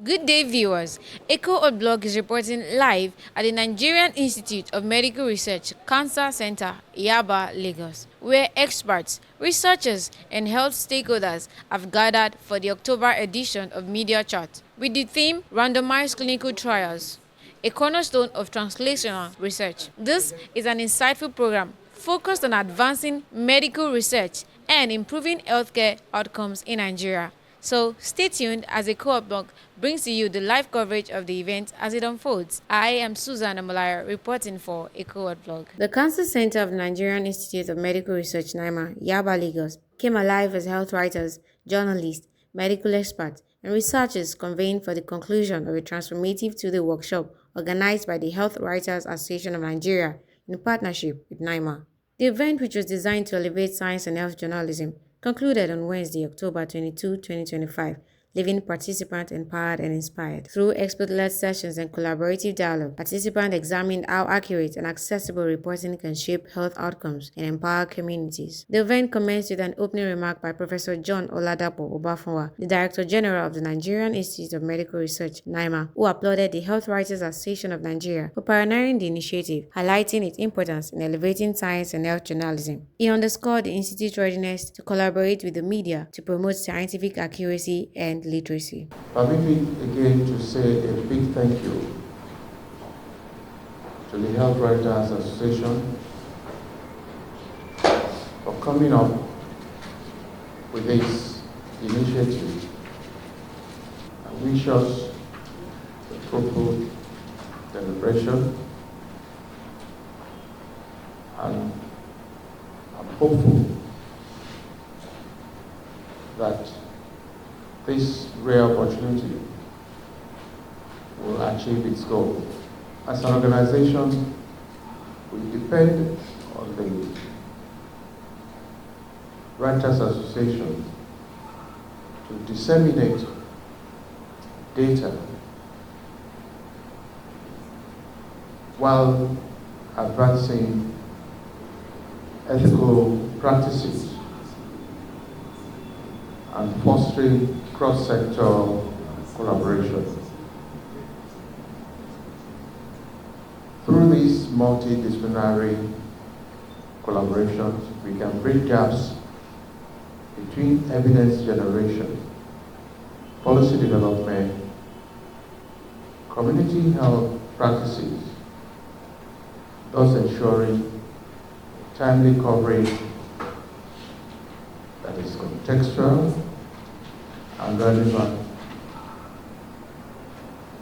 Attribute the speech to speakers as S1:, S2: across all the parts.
S1: Good day, viewers. Echo Blog is reporting live at the Nigerian Institute of Medical Research, CancerCenter, Yaba, Lagos, where experts, researchers, and health stakeholders have gathered for the October edition of Media Chat with the theme Randomized Clinical Trials, a cornerstone of translational research. This is an insightful program focused on advancing medical research and improving healthcare outcomes in Nigeria. So stay tuned as a co-op blog brings to you the live coverage of the event as it unfolds. I am Susan Amalaya reporting for a co-op blog. The CancerCenter of the Nigerian Institute of Medical Research, NIMR, Yaba, Lagos, came alive as health writers, journalists, medical experts, and researchers convened for the conclusion of a transformative two-day workshop organized by the Health Writers Association of Nigeria in partnership with NIMR. The event, which was designed to elevate science and health journalism, concluded on Wednesday, October 22, 2025, leaving participants empowered and inspired. Through expert-led sessions and collaborative dialogue, participants examined how accurate and accessible reporting can shape health outcomes and empower communities. The event commenced with an opening remark by Professor John Oladapo Obafunwa, the Director General of the Nigerian Institute of Medical Research, NIMR, who applauded the Health Writers Association of Nigeria for pioneering the initiative, highlighting its importance in elevating science and health journalism. He underscored the Institute's readiness to collaborate with the media to promote scientific accuracy and literacy.
S2: Permit me again to say a big thank you to the Health Writers Association for coming up with this initiative. I wish us a fruitful celebration, and I'm hopeful that this rare opportunity will achieve its goal. As an organization, we depend on the Writers Association to disseminate data while advancing ethical practices and fostering cross-sector collaboration. Through these multidisciplinary collaborations, we can bridge gaps between evidence generation, policy development, community health practices, thus ensuring timely coverage that is contextual and relevant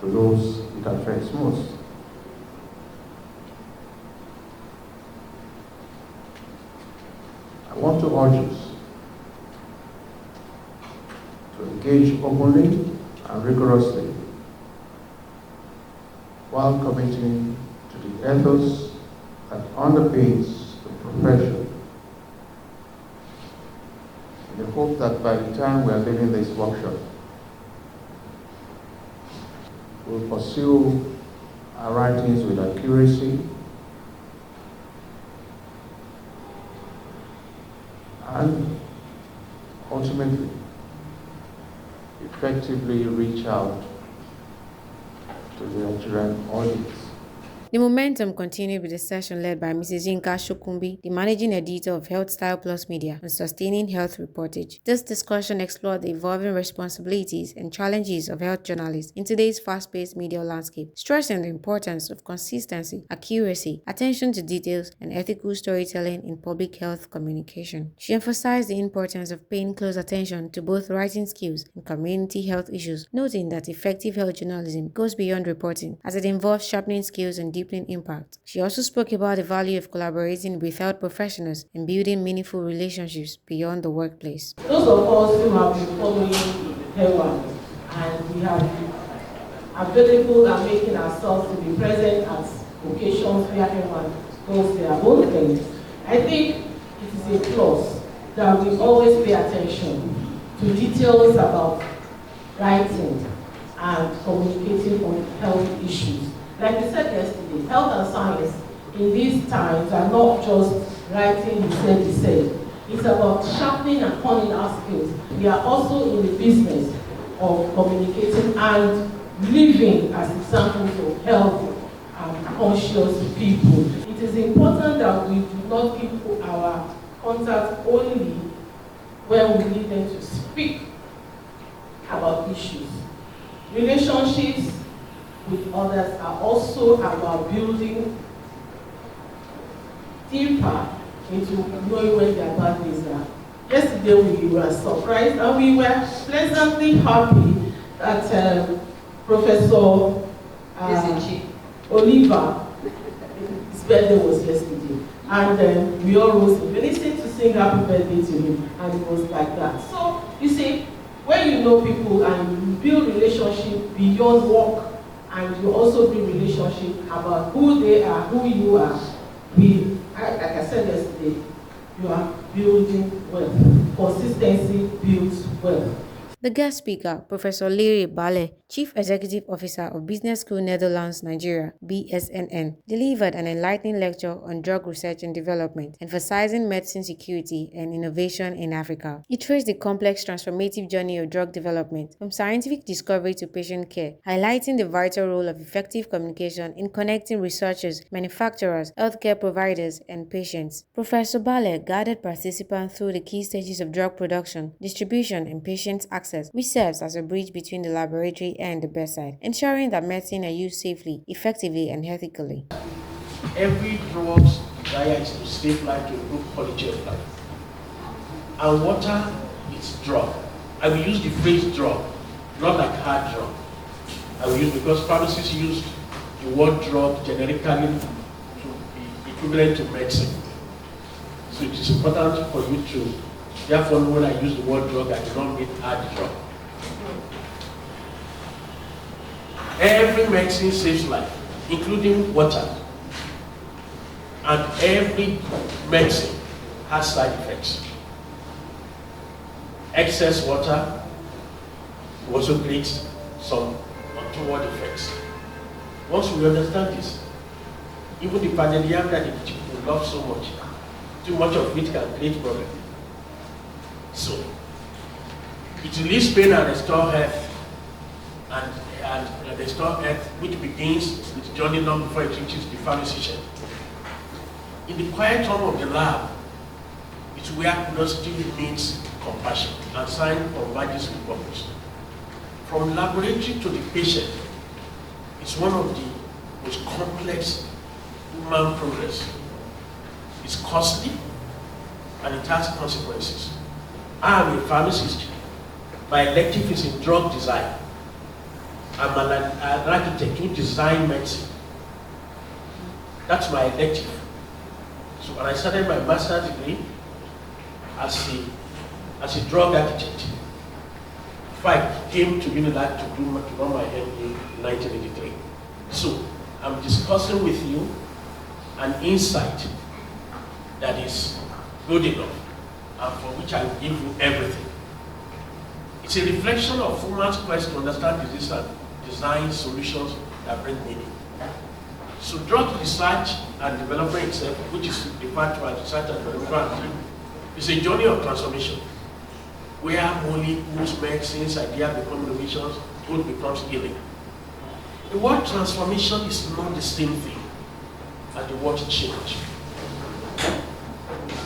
S2: to those it affects most. I want to urge us to engage openly and rigorously while committing to the ethos that underpins the profession, in the hope that by the time we are leaving this workshop, we'll pursue our writings with accuracy and ultimately effectively reach out to the Nigerian audience.
S1: The momentum continued with the session led by Mrs. Yinka Shokumbi, the managing editor of Health Style Plus Media, on sustaining health reportage. This discussion explored the evolving responsibilities and challenges of health journalists in today's fast-paced media landscape, stressing the importance of consistency, accuracy, attention to details, and ethical storytelling in public health communication. She emphasized the importance of paying close attention to both writing skills and community health issues, noting that effective health journalism goes beyond reporting, as it involves sharpening skills and deepening impact. She also spoke about the value of collaborating with health professionals and building meaningful relationships beyond the workplace.
S3: Those of us who have been following HEWAN and we have been available and making ourselves to be present at occasions where HEWAN does their own things, I think it is a plus that we always pay attention to details about writing and communicating on health issues. Like we said yesterday, health and science in these times are not just writing he said. It's about sharpening and honing our skills. We are also in the business of communicating and living as examples of healthy and conscious people. It is important that we do not keep our contact only when we need them to speak about issues. Relationships with others are also about building deeper into knowing when their bad days are. Yesterday we were surprised and we were pleasantly happy that Professor Oliver, his birthday was yesterday, and we all rose in unison to sing happy birthday to him, and it was like that. So you see, when you know people and you build relationship beyond work, and you also build relationship about who they are, who you are, like I said yesterday, you are building wealth. Consistency builds wealth.
S1: The guest speaker, Professor Lere Bale, Chief Executive Officer of Business School Netherlands, Nigeria, BSNN, delivered an enlightening lecture on drug research and development, emphasizing medicine security and innovation in Africa. It traced the complex transformative journey of drug development, from scientific discovery to patient care, highlighting the vital role of effective communication in connecting researchers, manufacturers, healthcare providers, and patients. Professor Bale guided participants through the key stages of drug production, distribution, and patient access, which serves as a bridge between the laboratory and the bedside, ensuring that medicine are used safely, effectively, and ethically.
S4: Every drug's desire is to save life, to improve quality of life. And water is drug. I will use the phrase drug, not like hard drug. I will use because pharmacists use the word drug generically to be equivalent to medicine. So it is important for you to, therefore, when I use the word drug, I do not mean hard drug. Every medicine saves life, including water. And every medicine has side effects. Excess water also creates some untoward effects. Once we understand this, even the pandemic that we love so much, too much of it can create problems. So, it relieves pain and restore health, and restore health, which begins with journey long before it reaches the pharmacy shelf. In the quiet home of the lab, it's where curiosity meets compassion and science converges with purpose. From laboratory to the patient, it's one of the most complex human progress. It's costly and it has consequences. I am a pharmacist. My elective is in drug design. I'm an architect who design medicine. That's my elective. So when I started my master's degree as a drug architect, before I came to Unilag to run my MA in 1983. So I'm discussing with you an insight that is good enough and for which I will give you everything. It's a reflection of human's quest to understand disease and design solutions that bring meaning. So drug research and development itself, which is referred to as research and development, is a journey of transformation, where molecules, medicines, ideas become innovations, good becomes healing. The word transformation is not the same thing as the word change.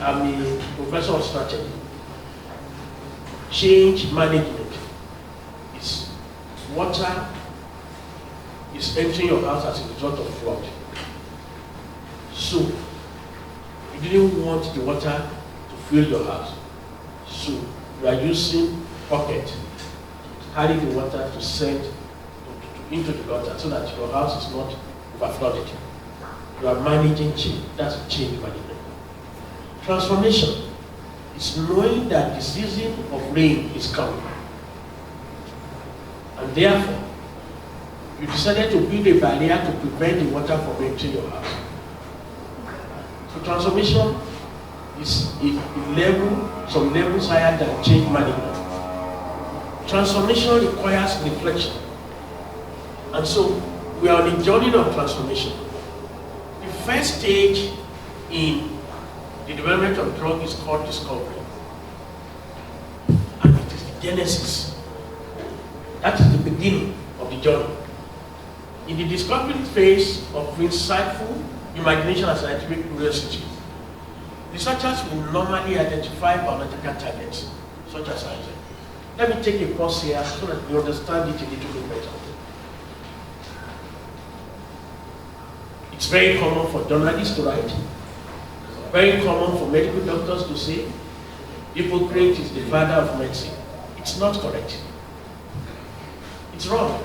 S4: I'm a professor of strategy. Change management is water is entering your house as a result of flood. So you didn't want the water to fill your house. So you are using bucket to carry the water to send into the gutter so that your house is not overflooded. You are managing change. That's change management. Transformation is knowing that the season of rain is coming. And therefore, you decided to build a barrier to prevent the water from entering your house. So transformation is some levels higher than change management. Transformation requires reflection. And so we are on a journey of transformation. The first stage in the development of drug is called discovery. And it is the genesis That is the beginning of the journey. In the discovery phase of insightful imagination and scientific curiosity, researchers will normally identify biological targets, such as I said. Let me take a pause here so that you understand it a little bit better. It's very common for journalists to write, very common for medical doctors to say, Hippocrates is the father of medicine. It's not correct. It's wrong.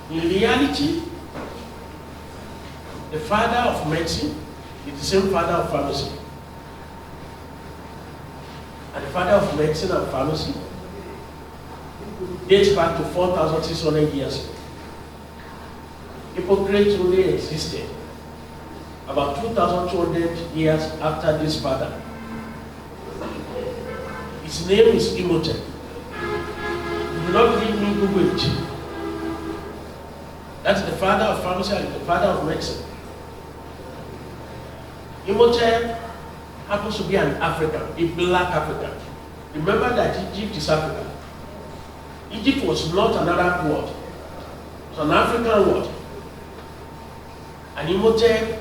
S4: In reality, the father of medicine is the same father of pharmacy. And the father of medicine and pharmacy dates back to 4,600 years ago. Hippocrates only existed about 2,200 years after this father. His name is Imhotep. You do not believe me, Google it. That's the father of pharmacy and the father of medicine. Imhotep happens to be an African, a black African. Remember that Egypt is Africa. Egypt was not an Arab word. It was an African word. And Imhotep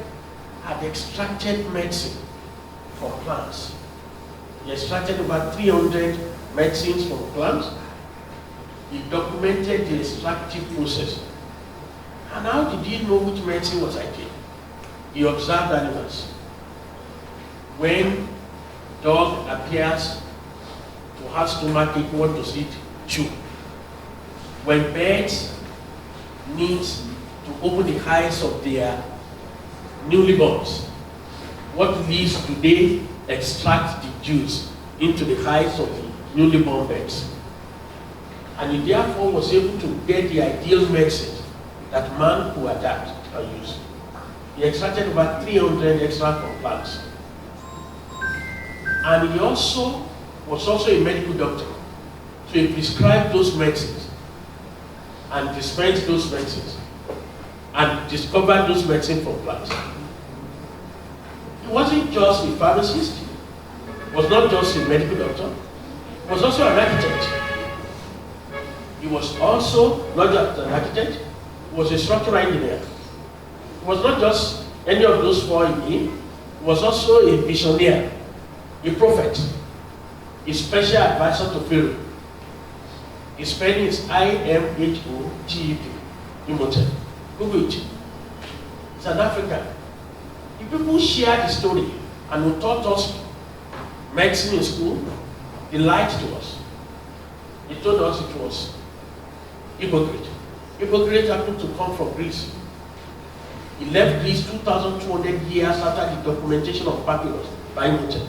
S4: had extracted medicine from plants. He extracted about 300 medicines from plants. He documented the extractive process. And how did he know which medicine was ideal? He observed animals. When dog appears to have stomachache, what does it chew? When birds need to open the eyes of their newly borns, what leaves do they extract the juice into the eyes of the newly born birds? And he therefore was able to get the ideal medicine that man could adapt and use. He extracted about 300 extracts from plants. And he also was also a medical doctor. So he prescribed those medicines and dispensed those medicines and discovered those medicines from plants. He wasn't just a pharmacist, he was not just a medical doctor, he was also an architect. He was also not just an architect, he was a structural engineer. He was not just any of those four in him, he was also a visionary, a prophet, a special advisor to Pharaoh. His spelling is IMHOTEP, Imhotep. Google it. It's an African. The people shared the story and who taught us medicine in school, they lied to us. They told us it was Hippocrates. Hippocrates happened to come from Greece. He left Greece 2,200 years after the documentation of papyrus by Imhotep.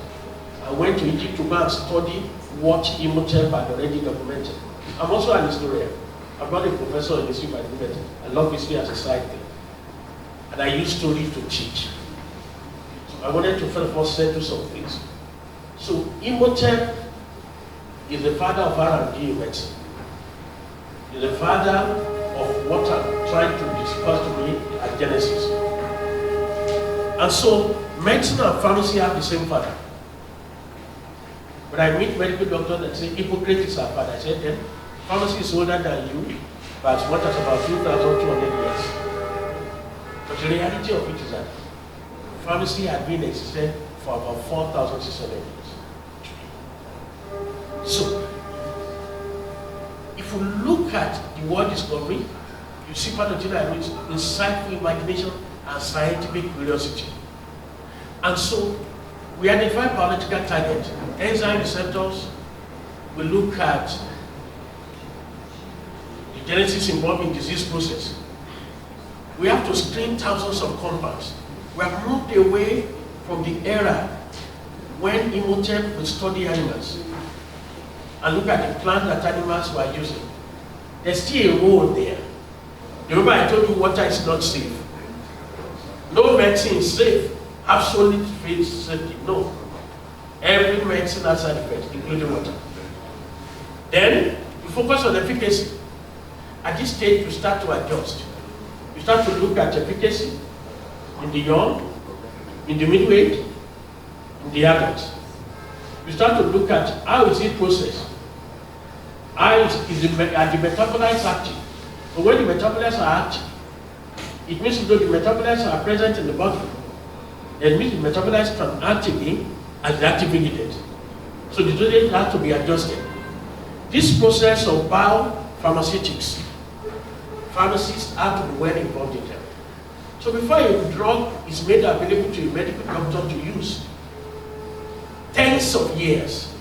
S4: I went to Egypt to go and study what Imhotep had already documented. I'm also an historian. I'm not a professor in history by university. I love history as a side thing. And I use stories to teach. So I wanted to first settle some things. So Imhotep is the father of R&D in medicine. He's the father of what I'm trying to discuss today at Genesis. And so medicine and pharmacy have the same father. When I meet medical doctors that say Hippocrates is our father, I say then pharmacy is older than you, but as much as about 2,200 years. But the reality of it is that pharmacy had been existed for about 4,600 years. So, if you look at the word discovery, you see part of it that means insightful imagination and scientific curiosity. And so, we identify biological targets, enzyme receptors. We look at the genesis involved in disease process. We have to screen thousands of compounds. We have moved away from the era when Imhotep would study animals and look at the plant that animals were using. There's still a role there. Remember I told you water is not safe. No medicine is safe. Absolute safety, no. Every medicine has side effects, including water. Then, you focus on efficacy. At this stage, you start to adjust. You start to look at efficacy in the young, in the midweight, in the adults. You start to look at how is it processed, Are the metabolites active? But when the metabolites are active, it means that the metabolites are present in the body. It means the metabolites can act again as the active ingredient. So the dosage has to be adjusted. This process of biopharmaceutics, pharmacists have to be well involved in them. So before a drug is made available to a medical doctor to use, tens of years,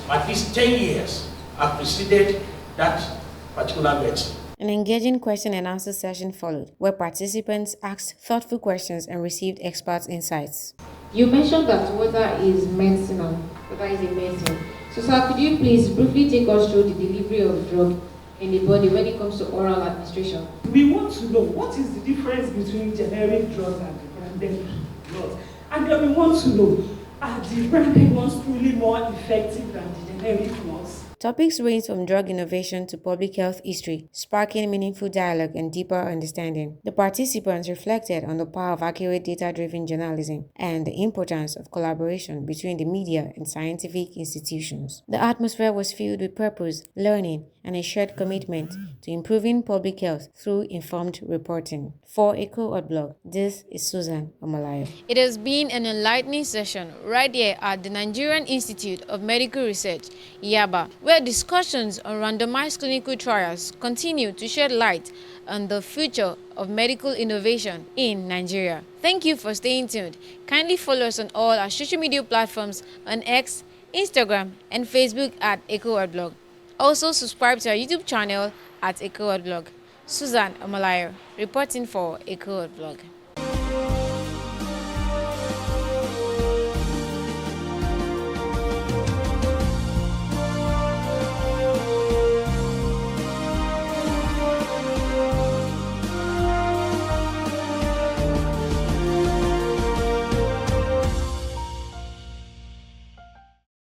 S4: at least 10 years, have preceded that particular medicine.
S1: An engaging question and answer session followed, where participants asked thoughtful questions and received experts' insights.
S5: You mentioned that water is medicinal. Water is a medicine. So, sir, could you please briefly take us through the delivery of drug in the body when it comes to oral administration?
S6: We want to know what is the difference between generic drugs and the branded drugs. And then we want to know, are the branded ones truly more effective than the generic ones?
S1: Topics range from drug innovation to public health history, sparking meaningful dialogue and deeper understanding. The participants reflected on the power of accurate data-driven journalism and the importance of collaboration between the media and scientific institutions. The atmosphere was filled with purpose, learning, and a shared commitment to improving public health through informed reporting. For Echo Blog, this is Susan Omalayo. It has been an enlightening session right here at the Nigerian Institute of Medical Research, Yaba, where discussions on randomized clinical trials continue to shed light on the future of medical innovation in Nigeria. Thank you for staying tuned. Kindly follow us on all our social media platforms on X, Instagram, and Facebook at Echo Blog. Also, subscribe to our YouTube channel at Echo Blog. Susan Omalayo, reporting for Echo Blog.